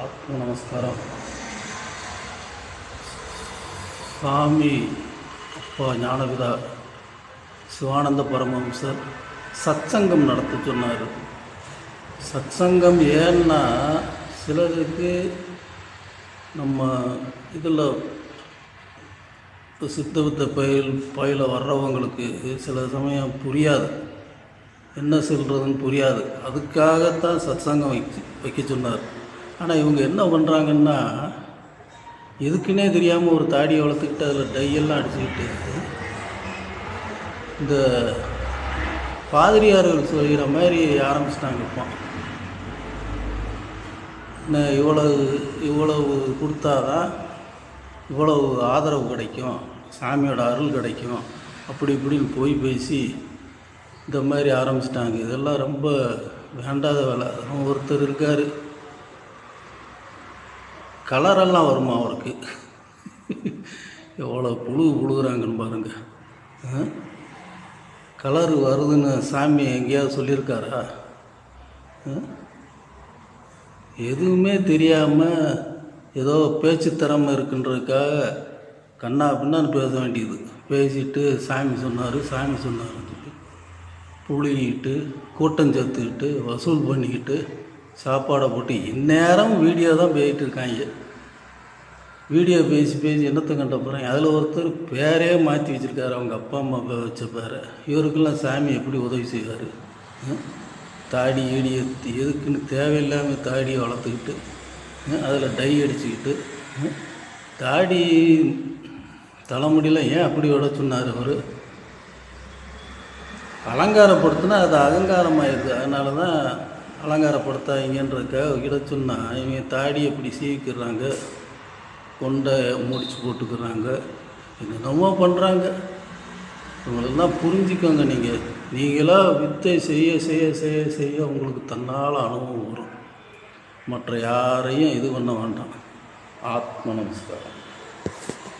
ஆத்ம நமஸ்காரம். சாமி அப்பா ஞானவிதா சிவானந்த பரமஹம்சர் சத்சங்கம் நடத்த சொன்னார். சத்சங்கம் ஏன்னா சிலருக்கு நம்ம இதில் சித்தவித்த பயில வர்றவங்களுக்கு சில சமயம் புரியாது, என்ன சொல்கிறதுன்னு புரியாது. அதுக்காகத்தான் சத்சங்கம் வைக்க சொன்னார். ஆனால் இவங்க என்ன பண்ணுறாங்கன்னா, எதுக்குன்னே தெரியாமல் ஒரு தாடியை வளர்த்துக்கிட்டு அதில் டையெல்லாம் அடிச்சுக்கிட்டு இந்த பாதிரியார்கள் சொல்கிற மாதிரி ஆரம்பிச்சிட்டாங்க. இப்போ இவ்வளவு கொடுத்தாதான் இவ்வளவு ஆதரவு கிடைக்கும், சாமியோட அருள் கிடைக்கும், அப்படி இப்படின்னு போய் பேசி இந்த மாதிரி ஆரம்பிச்சிட்டாங்க. இதெல்லாம் ரொம்ப வேண்டாத வேலை. ஒருத்தர் இருக்கார், கலரெல்லாம் வருமா அவருக்கு, எவ்வளோ புழுகுறாங்கன்னு பாருங்கள். கலரு வருதுன்னு சாமி எங்கேயாவது சொல்லியிருக்காரா? எதுவுமே தெரியாமல் ஏதோ பேச்சு திறமை இருக்குன்றதுக்காக கண்ணா பின்னான்னு பேச வேண்டியது. பேசிட்டு சாமி சொன்னாருன்னு சொல்லிட்டு புழுகிட்டு கூட்டம் சேர்த்துக்கிட்டு வசூல் பண்ணிக்கிட்டு சாப்பாடை போட்டு இந்நேரம் வீடியோ தான் பேசிகிட்டு இருக்காங்க. வீடியோ பேசி என்னத்தை கண்ட போகிறாங்க. அதில் ஒருத்தர் பேரே மாற்றி வச்சுருக்காரு, அவங்க அப்பா அம்மா வச்ச பேரை. இவருக்கெல்லாம் சாமி எப்படி உதவி செய்வார்? தாடி ஈடி எதுக்குன்னு தேவையில்லாமல் தாடியை வளர்த்துக்கிட்டு அதில் டை அடிச்சுக்கிட்டு தாடி தலைமுடியெலாம் ஏன் அப்படி விட சொன்னார் அவர்? அலங்காரப்படுத்தினா அது அகங்காரமாயிருது. அதனால தான் அலங்காரப்படுத்தாங்கன்றதுக்காக இட சொன்னால் இவங்க தாடி எப்படி சீவிக்கிறாங்க, கொண்டை முடிச்சு போட்டுக்கிறாங்க, என்னென்னமோ பண்ணுறாங்க. இவங்களெல்லாம் புரிஞ்சுக்கோங்க. நீங்களாக வித்தை செய்ய செய்ய செய்ய செய்ய உங்களுக்கு தன்னால் அனுபவம் வரும். மற்ற யாரையும் இது பண்ண வேண்டாம். ஆத்ம நமஸ்காரம்.